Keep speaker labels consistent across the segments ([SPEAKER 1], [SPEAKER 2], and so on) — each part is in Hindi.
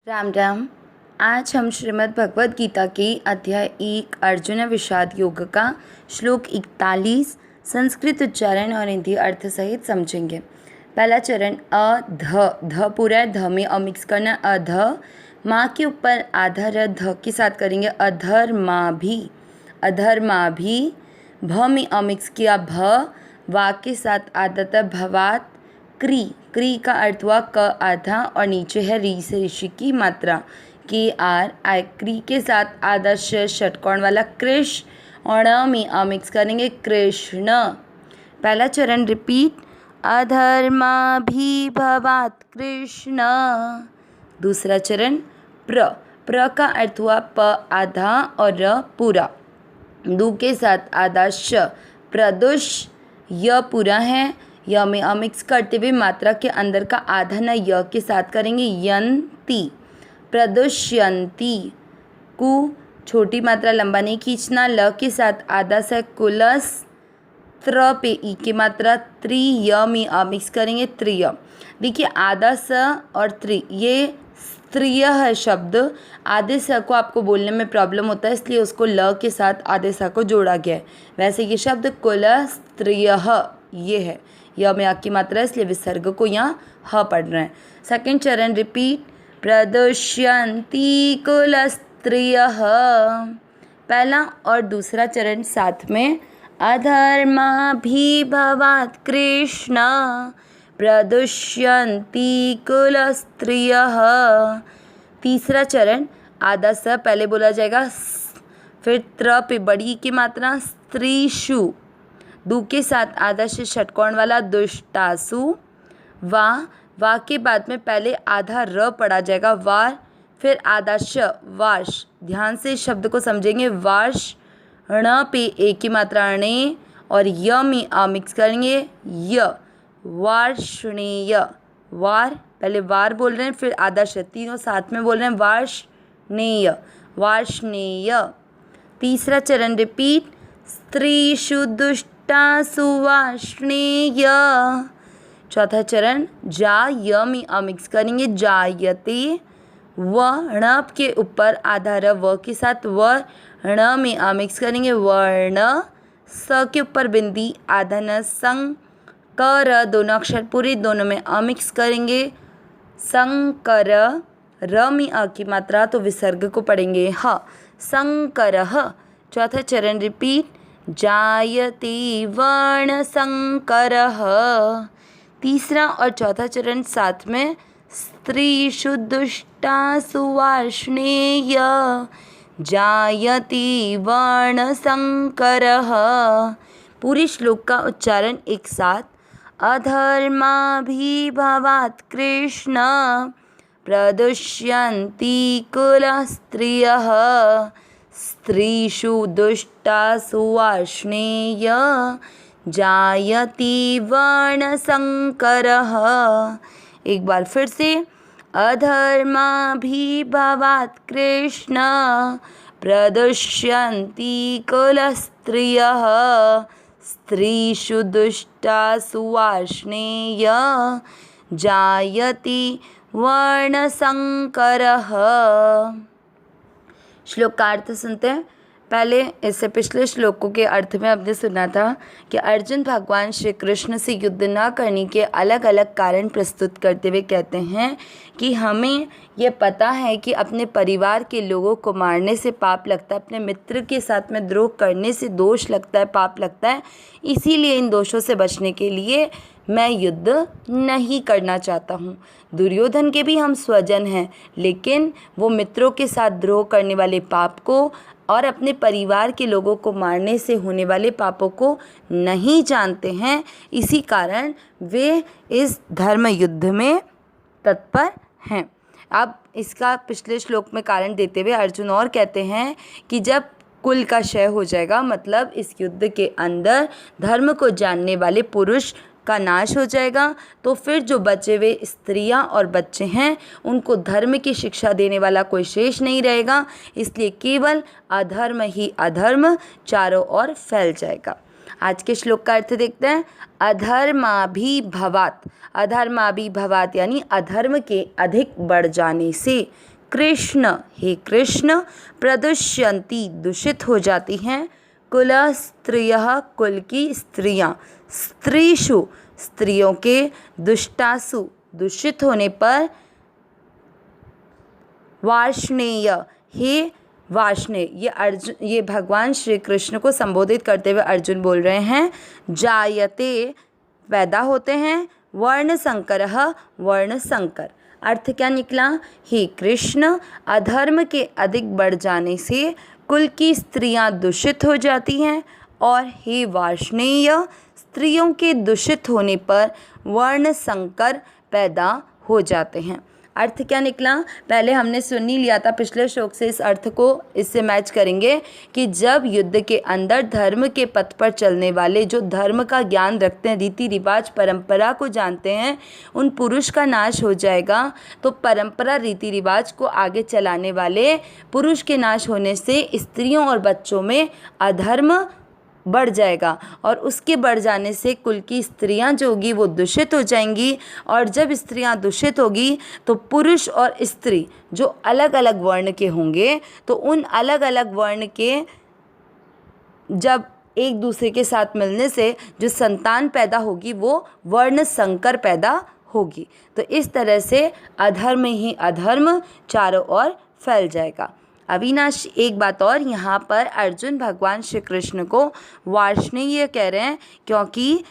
[SPEAKER 1] राम राम। आज हम श्रीमद् भगवद गीता के अध्याय 1 अर्जुन विषाद योग का श्लोक 41 संस्कृत उच्चारण और हिंदी अर्थ सहित समझेंगे। पहला चरण ध पूरा है, ध में अ मिक्स करना, अध माँ के ऊपर आधा र ध के साथ करेंगे, अधर्मा भी भ में अ मिक्स किया, भ वा के साथ आधा भवात क्री का अर्थ हुआ क आधा और नीचे है री से ऋषि की मात्रा के आर आई क्री के साथ आधा षटकोण वाला कृष और ण में अ मिक्स करेंगे कृष्ण। पहला चरण रिपीट, अधर्माभि भवात् कृष्ण। दूसरा चरण प्र का अर्थ हुआ प आधा और र पूरा, दू के साथ आधा श प्रदुष, य पूरा है, य में अ मिक्स करते हुए मात्रा के अंदर का आधा न य के साथ करेंगे यंती, प्रदुष्यंती। कु छोटी मात्रा लंबा नहीं खींचना, ल के साथ आधा स कुलस, त्र पे ई की मात्रा त्रि, य में अ मिक्स करेंगे त्रिय। देखिए आधा स और त्रि ये स्त्रीय है शब्द, आधे स को आपको बोलने में प्रॉब्लम होता है इसलिए उसको ल के साथ आधे स को जोड़ा गया है। वैसे ये शब्द कुल स्त्रिय ये है, य में आ की मात्रा है इसलिए विसर्ग को यहाँ ह पढ़ रहे हैं। सेकंड चरण रिपीट, प्रदुष्यंती कुल स्त्रिय। पहला और दूसरा चरण साथ में, अधर्माभि भवात् कृष्ण प्रदुष्यन्ति कुल स्त्रियः। तीसरा चरण आधा स पहले बोला जाएगा, फिर त्र पे बड़ी की मात्रा स्त्रीषु, दू के साथ आधा से षटकोण वाला दुष्टासु, वा के बाद में पहले आधा र पढ़ा जाएगा वार, फिर आधा श वाश। ध्यान से इस शब्द को समझेंगे, वाश, ण पे ए की मात्रा अणे और य में आ मिक्स करेंगे य, वार्ष्णेय। वार पहले वार बोल रहे हैं फिर आधा श, तीनों साथ में बोल रहे हैं वार्ष्णेय, वार्ष्णेय। तीसरा चरण रिपीट, स्त्रीषु दुष्टासु वार्ष्णेय। चौथा चरण जा य में अ मिक्स करेंगे जायते, व ण के ऊपर आधा र व के साथ व, ण में अ मिक्स करेंगे वर्ण, स के ऊपर बिंदी आधा न संग, क र दोनों अक्षर पूरे दोनों में अ मिक्स करेंगे संकर, र में अ की मात्रा तो विसर्ग को पढ़ेंगे ह, संकरः। चौथा चरण रिपीट, जायते वर्ण संकरः। तीसरा और चौथा चरण साथ में, स्त्रीषु दुष्टासु वार्ष्णेय जायते वर्ण संकरः। पूरे श्लोक का उच्चारण एक साथ, अधर्माभि भवात् कृष्ण प्रदुष्यन्ति कुल स्त्रियः स्त्रीषु दुष्टासु वार्ष्णेय जायते वर्ण संकरः। एक बार फिर से, अधर्माभि भवात् कृष्ण प्रदुष्यन्ति कुल स्त्रियः स्त्रीषु दुष्टासु वार्ष्णेय जायते वर्ण संकरः। श्लोक का अर्थ सुनते हैं। पहले इससे पिछले श्लोकों के अर्थ में आपने सुना था कि अर्जुन भगवान श्री कृष्ण से युद्ध न करने के अलग अलग कारण प्रस्तुत करते हुए कहते हैं कि हमें ये पता है कि अपने परिवार के लोगों को मारने से पाप लगता है, अपने मित्र के साथ में द्रोह करने से दोष लगता है, पाप लगता है। इसीलिए इन दोषों से बचने के लिए मैं युद्ध नहीं करना चाहता हूँ। दुर्योधन के भी हम स्वजन हैं, लेकिन वो मित्रों के साथ द्रोह करने वाले पाप को और अपने परिवार के लोगों को मारने से होने वाले पापों को नहीं जानते हैं। इसी कारण वे इस धर्म युद्ध में तत्पर हैं। अब इसका पिछले श्लोक में कारण देते हुए अर्जुन और कहते हैं कि जब कुल का क्षय हो जाएगा, मतलब इस युद्ध के अंदर धर्म को जानने वाले पुरुष का नाश हो जाएगा, तो फिर जो बचे हुए स्त्रियां और बच्चे हैं उनको धर्म की शिक्षा देने वाला कोई शेष नहीं रहेगा। इसलिए केवल अधर्म ही अधर्म चारों ओर फैल जाएगा। आज के श्लोक का अर्थ देखते हैं। अधर्माभि भवात्, अधर्माभि भवात् यानी अधर्म के अधिक बढ़ जाने से, कृष्ण, हे कृष्ण, प्रदुष्यन्ति, दूषित हो जाती हैं, कुल स्त्रियः, कुल की स्त्रियां, स्त्रीषु, स्त्रियों के, दुष्टासु, दूषित होने पर, वार्ष्णेय, हे वार्ष्णेय, ये भगवान श्री कृष्ण को संबोधित करते हुए अर्जुन बोल रहे हैं, जायते, पैदा होते हैं, वर्ण संकरः, वर्ण संकर। अर्थ क्या निकला, हे कृष्ण, अधर्म के अधिक बढ़ जाने से कुल की स्त्रियां दूषित हो जाती हैं, और हे वार्ष्णेय, स्त्रियों के दूषित होने पर वर्ण संकर पैदा हो जाते हैं। अर्थ क्या निकला, पहले हमने सुन ही लिया था पिछले श्लोक से, इस अर्थ को इससे मैच करेंगे कि जब युद्ध के अंदर धर्म के पथ पर चलने वाले, जो धर्म का ज्ञान रखते हैं, रीति रिवाज परंपरा को जानते हैं, उन पुरुष का नाश हो जाएगा, तो परंपरा रीति रिवाज को आगे चलाने वाले पुरुष के नाश होने से स्त्रियों और बच्चों में अधर्म बढ़ जाएगा, और उसके बढ़ जाने से कुल की स्त्रियां जो होगी वो दूषित हो जाएंगी, और जब स्त्रियां दूषित होगी तो पुरुष और स्त्री जो अलग अलग वर्ण के होंगे, तो उन अलग अलग वर्ण के जब एक दूसरे के साथ मिलने से जो संतान पैदा होगी वो वर्ण संकर पैदा होगी। तो इस तरह से अधर्म ही अधर्म चारों ओर फैल जाएगा। अविनाश, एक बात और, यहाँ पर अर्जुन भगवान श्री कृष्ण को वार्ष्णेय कह रहे हैं क्योंकि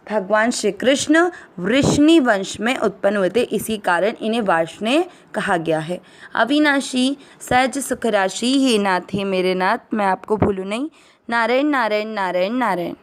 [SPEAKER 1] भगवान श्री कृष्ण वृष्णि वंश में उत्पन्न हुए थे, इसी कारण इन्हें वार्ष्णेय कहा गया है। अविनाशी, सहज सुख राशि, हे नाथ, हे मेरे नाथ, मैं आपको भूलूँ नहीं। नारायण नारायण नारायण नारायण।